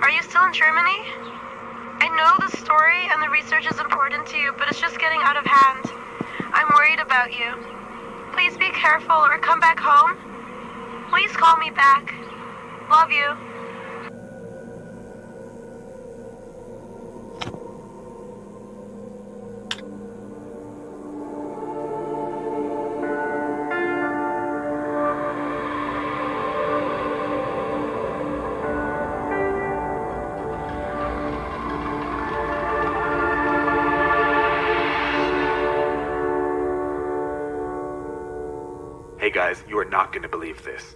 Are you still in Germany? I know the story and the research is important to you, but it's just getting out of hand. I'm worried about you. Please be careful or come back home. Please call me back. Love you. Hey guys, you are not going to believe this.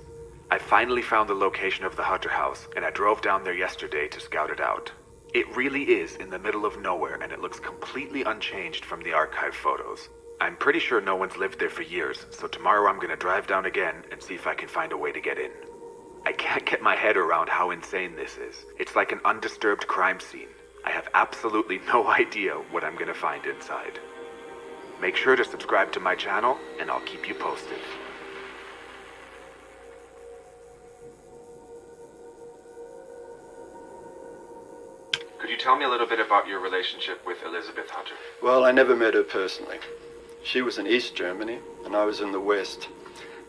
I finally found the location of the Hutter House, and I drove down there yesterday to scout it out. It really is in the middle of nowhere, and it looks completely unchanged from the archive photos. I'm pretty sure no one's lived there for years, so tomorrow I'm going to drive down again and see if I can find a way to get in. I can't get my head around how insane this is. It's like an undisturbed crime scene. I have absolutely no idea what I'm going to find inside. Make sure to subscribe to my channel, and I'll keep you posted. Could you tell me a little bit about your relationship with Elizabeth Hutter? Well, I never met her personally. She was in East Germany, and I was in the West.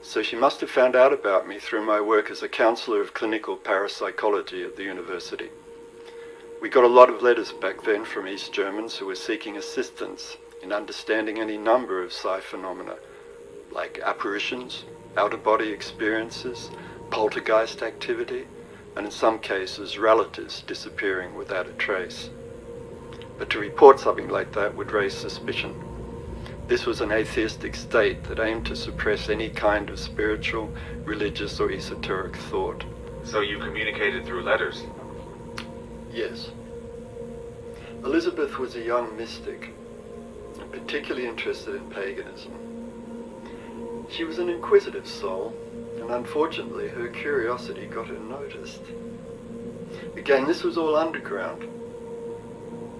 So she must have found out about me through my work as a counselor of clinical parapsychology at the university. We got a lot of letters back then from East Germans who were seeking assistance in understanding any number of psi phenomena, like apparitions, out-of-body experiences, poltergeist activity, and in some cases relatives disappearing without a trace. But to report something like that would raise suspicion. This was an atheistic state that aimed to suppress any kind of spiritual, religious, or esoteric thought. So you communicated through letters? Yes. Elizabeth was a young mystic, particularly interested in paganism. She was an inquisitive soul, and unfortunately her curiosity got her noticed. Again, this was all underground.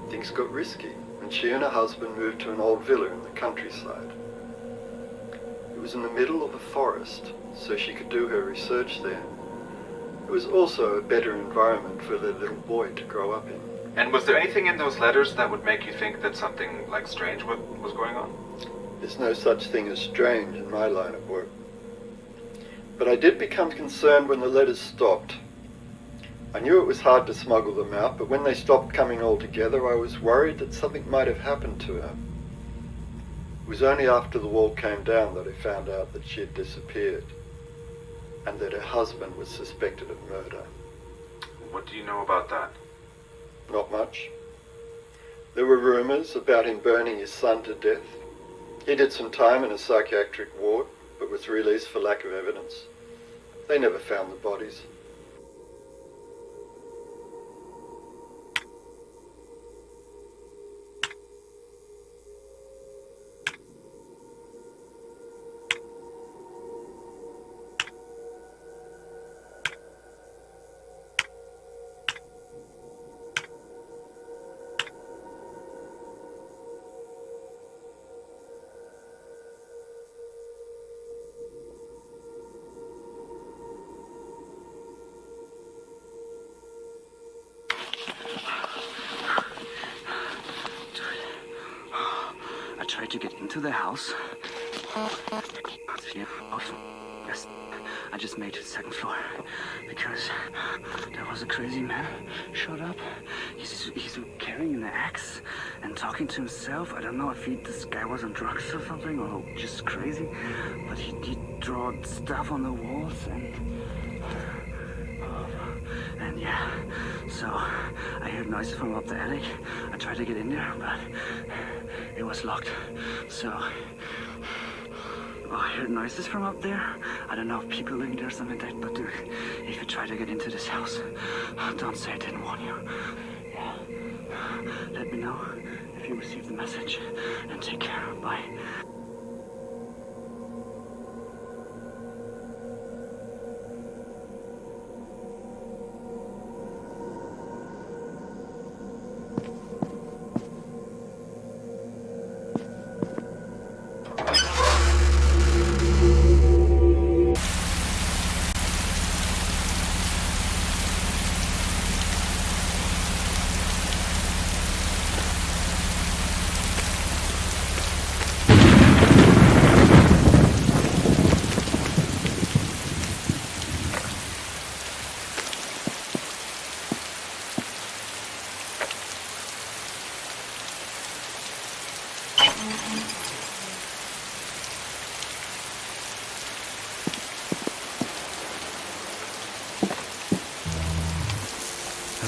Things got risky, and she and her husband moved to an old villa in the countryside. It was in the middle of a forest, so she could do her research there. It was also a better environment for their little boy to grow up in. And was there anything in those letters that would make you think that something like strange was going on? There's no such thing as strange in my line of work. But I did become concerned when the letters stopped. I knew it was hard to smuggle them out, but when they stopped coming altogether, I was worried that something might have happened to her. It was only after the wall came down that I found out that she had disappeared, and that her husband was suspected of murder. What do you know about that? Not much. There were rumors about him burning his son to death. He did some time in a psychiatric ward, but was released for lack of evidence. They never found the bodies. I tried to get into the house. Yes, I just made it to the second floor because there was a crazy man showed up. He's carrying an axe and talking to himself. I don't know if this guy was on drugs or something or just crazy, but he drew stuff on the walls and yeah, so I heard noises from up the attic. I tried to get in there, but it was locked. So I heard noises from up there. I don't know if people living there or something like that, but dude, if you try to get into this house, don't say I didn't warn you. Yeah. Let me know if you receive the message, and take care. Bye.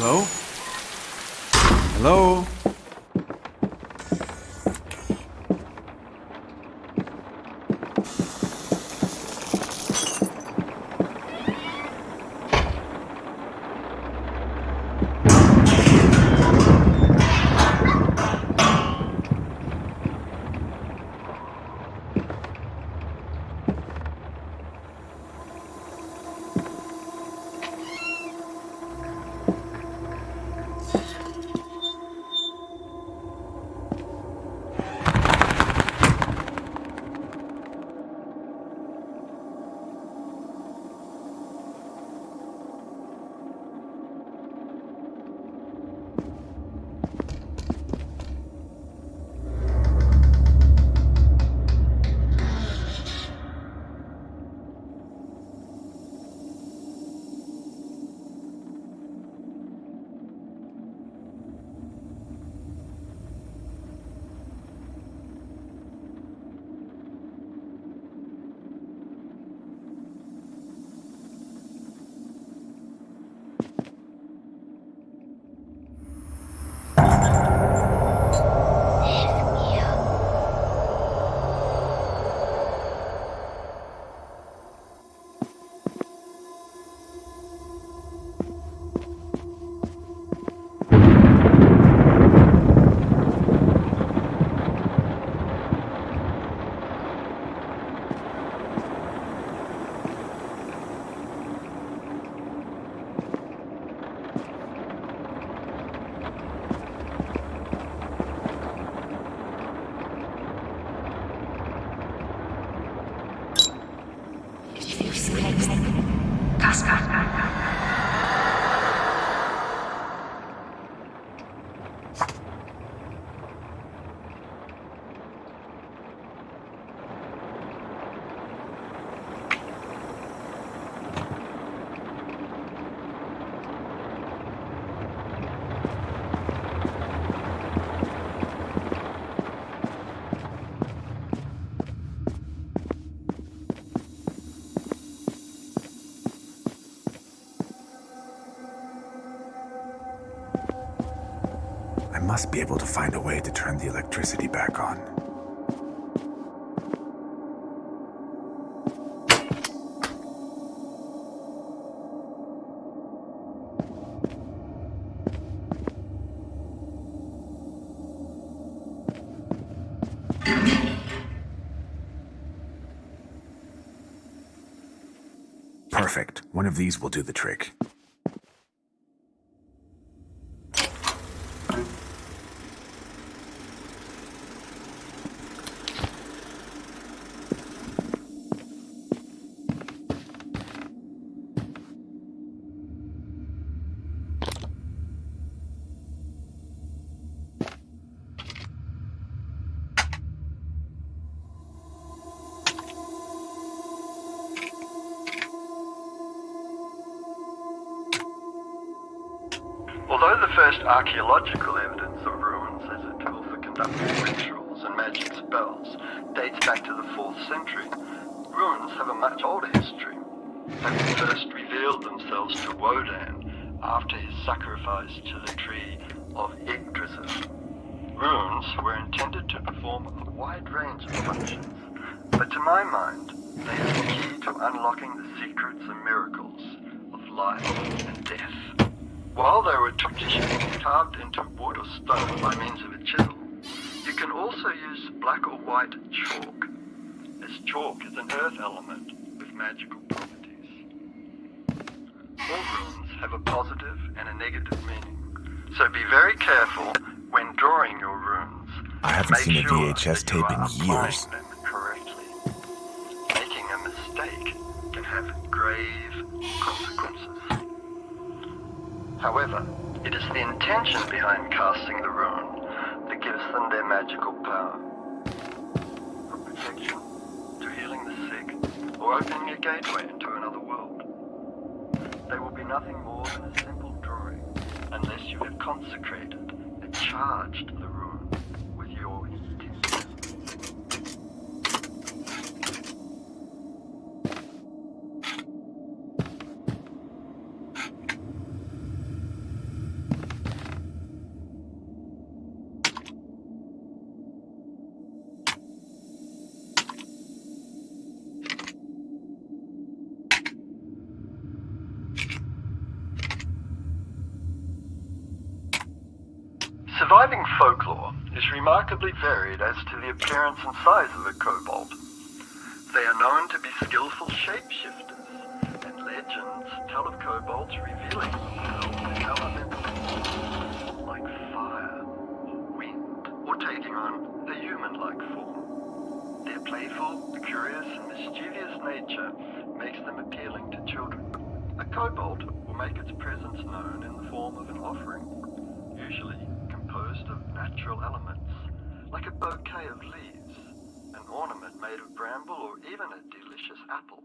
Hello? Hello? I must be able to find a way to turn the electricity back on. Perfect. One of these will do the trick. Although the first archaeological evidence of ruins as a tool for conducting rituals and magic spells dates back to the 4th century, ruins have a much older history, having first revealed themselves to Wodan after his sacrifice to the tree of Yggdrasil. Runes were intended to perform a wide range of functions, but to my mind, they are the key to unlocking the secrets and miracles of life and death. While they were traditionally carved into wood or stone by means of a chisel, you can also use black or white chalk, as chalk is an earth element with magical properties. All runes have a positive and a negative meaning, so be very careful when drawing your runes. I haven't seen a VHS tape in years. Them correctly. Making a mistake can have grave consequences. However, it is the intention behind casting the rune that gives them their magical power. From protection to healing the sick or opening a gateway into another world. They will be nothing more than a simple drawing unless you have consecrated and charged the rune with your intent. surviving folklore is remarkably varied as to the appearance and size of a kobold. They are known to be skillful shapeshifters, and legends tell of kobolds revealing themselves in elemental forms like fire or wind, or taking on a human-like form. Their playful, curious, and mischievous nature makes them appealing to children. A kobold will make its presence known in the form of an offering, usually composed of natural elements, like a bouquet of leaves, an ornament made of bramble, or even a delicious apple.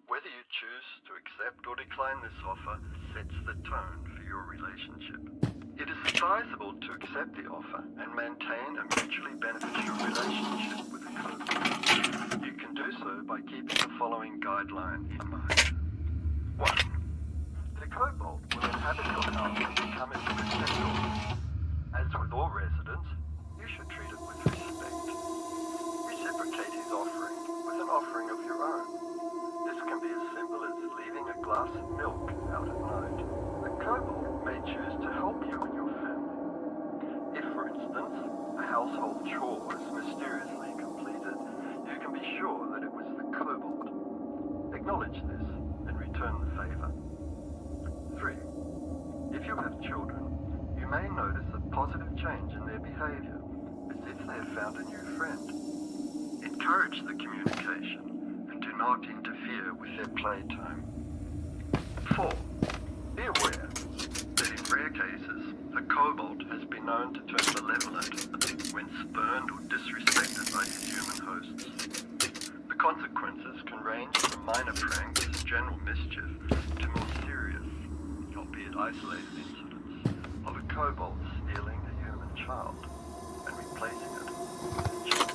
Whether you choose to accept or decline this offer sets the tone for your relationship. It is advisable to accept the offer and maintain a mutually beneficial relationship with the kobold. You can do so by keeping the following guideline in mind. 1. The kobold will inhabit your house and become its protector. As with all residents, you should treat it with respect. Reciprocate his offering with an offering of your own. This can be as simple as leaving a glass of milk out at night. The kobold may choose to help you and your family. If, for instance, a household chore is mysteriously completed, you can be sure that it was the kobold. Acknowledge this and return the favor. 3. If you have children, you may notice a positive change in their behavior, as if they have found a new friend. Encourage the communication and do not interfere with their playtime. 4. Be aware that in rare cases, a kobold has been known to turn malevolent when spurned or disrespected by his human hosts. The consequences can range from minor pranks and general mischief to more serious, albeit isolated incidents, of a kobold stealing a human child and replacing it with a changeling.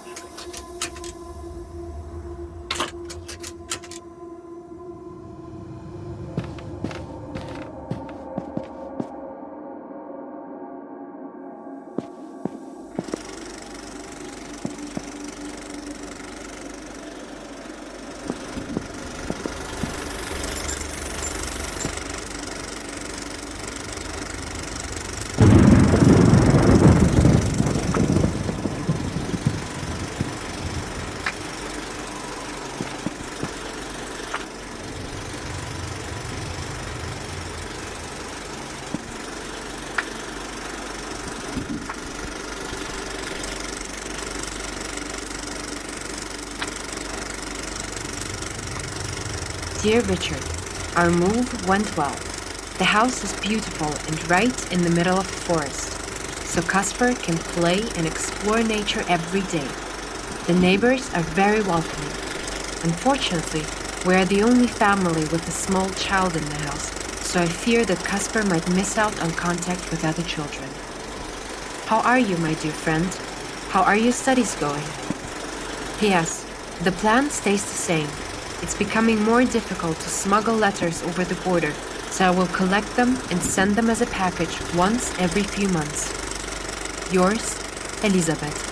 Dear Richard, our move went well. The house is beautiful and right in the middle of the forest, so Casper can play and explore nature every day. The neighbors are very welcoming. Unfortunately, we are the only family with a small child in the house, so I fear that Casper might miss out on contact with other children. How are you, my dear friend? How are your studies going? P.S. The plan stays the same. It's becoming more difficult to smuggle letters over the border, so I will collect them and send them as a package once every few months. Yours, Elizabeth.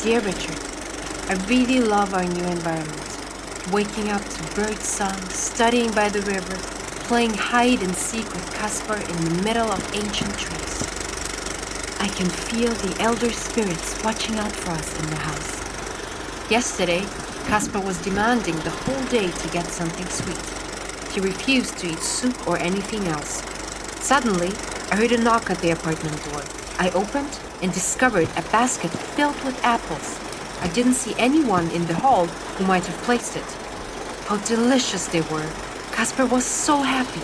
Dear Richard, I really love our new environment. Waking up to bird songs, studying by the river, playing hide and seek with Casper in the middle of ancient trees. I can feel the elder spirits watching out for us in the house. Yesterday, Casper was demanding the whole day to get something sweet. He refused to eat soup or anything else. Suddenly, I heard a knock at the apartment door. I opened and discovered a basket filled with apples. I didn't see anyone in the hall who might have placed it. How delicious they were. Casper was so happy.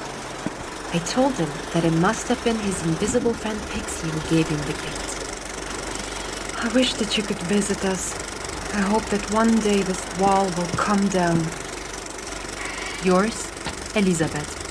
I told him that it must have been his invisible friend Pixie who gave him the gift. I wish that you could visit us. I hope that one day this wall will come down. Yours, Elizabeth.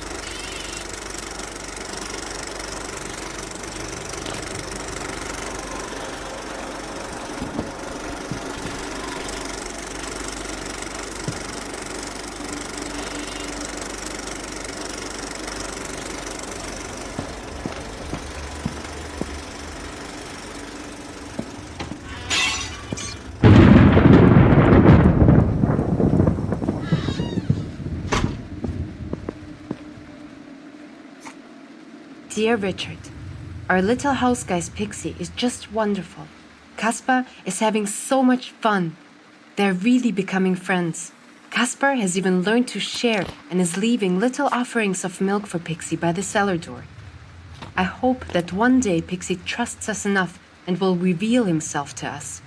Dear Richard, our little house guy's Pixie is just wonderful. Caspar is having so much fun. They're really becoming friends. Caspar has even learned to share and is leaving little offerings of milk for Pixie by the cellar door. I hope that one day Pixie trusts us enough and will reveal himself to us.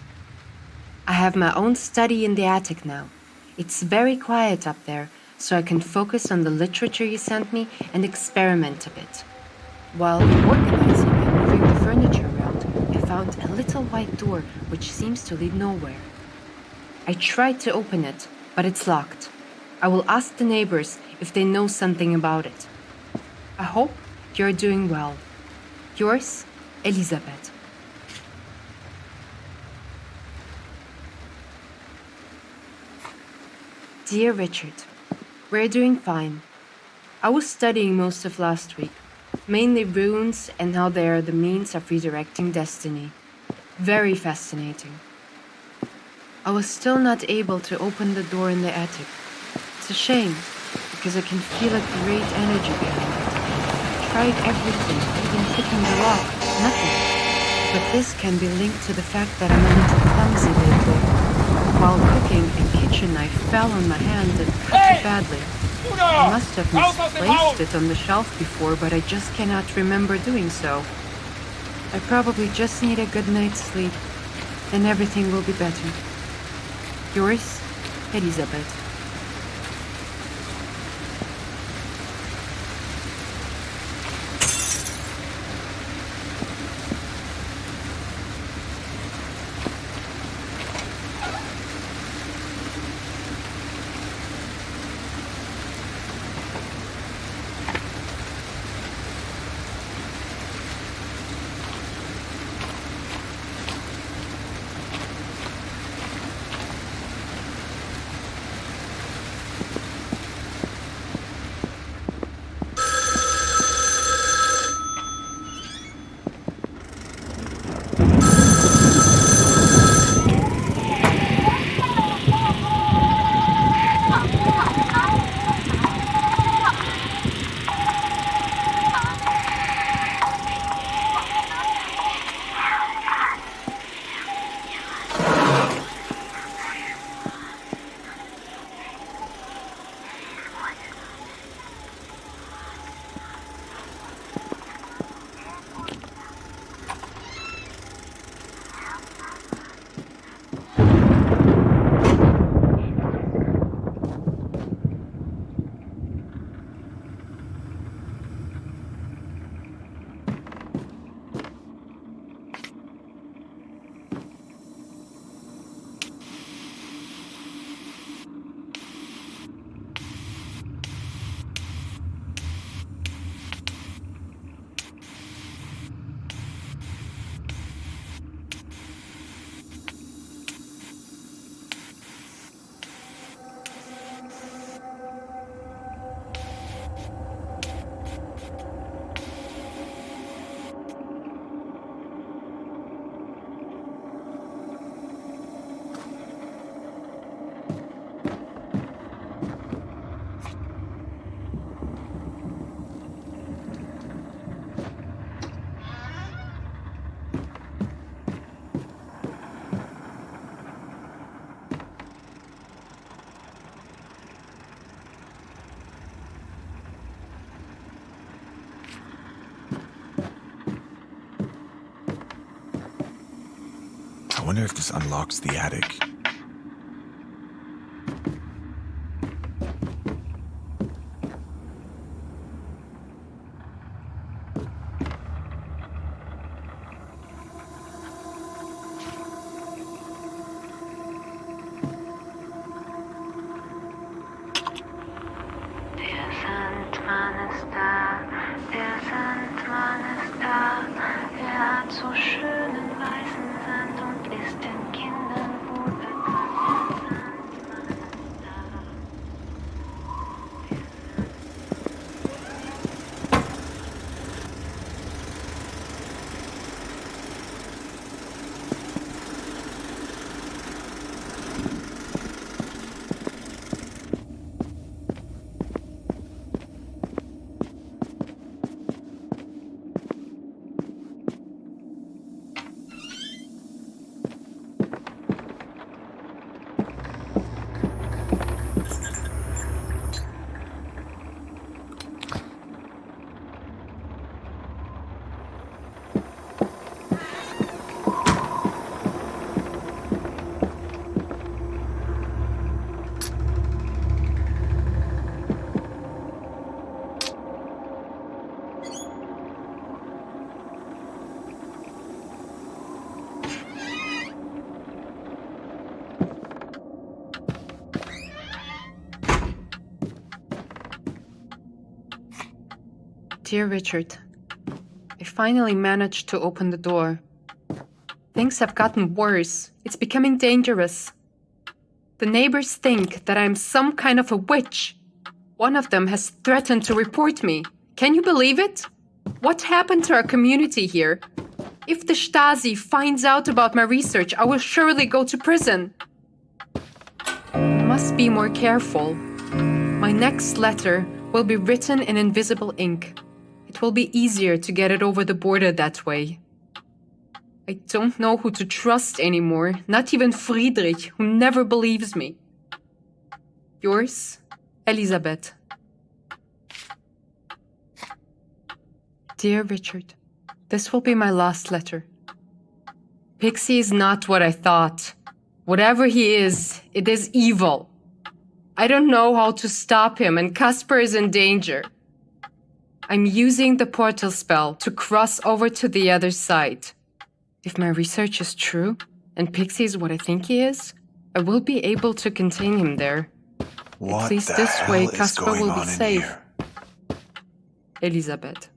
I have my own study in the attic now. It's very quiet up there, so I can focus on the literature you sent me and experiment a bit. While organizing and moving the furniture around, I found a little white door which seems to lead nowhere. I tried to open it, but it's locked. I will ask the neighbors if they know something about it. I hope you're doing well. Yours, Elizabeth. Dear Richard, we're doing fine. I was studying most of last week. Mainly runes and how they are the means of redirecting destiny. Very fascinating. I was still not able to open the door in the attic. It's a shame, because I can feel a great energy behind it. I tried everything, even picking the lock, nothing. But this can be linked to the fact that I'm a little clumsy lately. While cooking in kitchen, I fell on my hand and cut it badly. I must have misplaced it on the shelf before, but I just cannot remember doing so. I probably just need a good night's sleep, and everything will be better. Yours, Elizabeth. I wonder if this unlocks the attic. wandert zu schönen weißen Sand und ist den Kindern wohlbekannt. Dear Richard, I finally managed to open the door. Things have gotten worse. It's becoming dangerous. The neighbors think that I'm some kind of a witch. One of them has threatened to report me. Can you believe it? What happened to our community here? If the Stasi finds out about my research, I will surely go to prison. I must be more careful. My next letter will be written in invisible ink. It will be easier to get it over the border that way. I don't know who to trust anymore, not even Friedrich, who never believes me. Yours, Elisabeth. Dear Richard, this will be my last letter. Pixie is not what I thought. Whatever he is, it is evil. I don't know how to stop him, and Casper is in danger. I'm using the portal spell to cross over to the other side. If my research is true, and Pixie is what I think he is, I will be able to contain him there. What At least the this hell way, is Casper going will be on in safe. here? Elisabeth.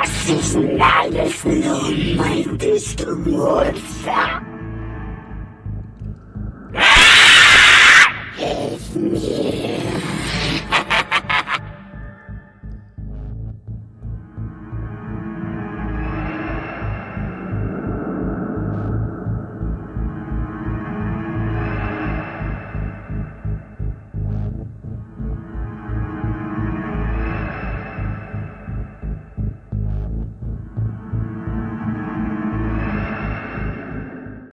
Das ist alles nur mein Distelwurzel.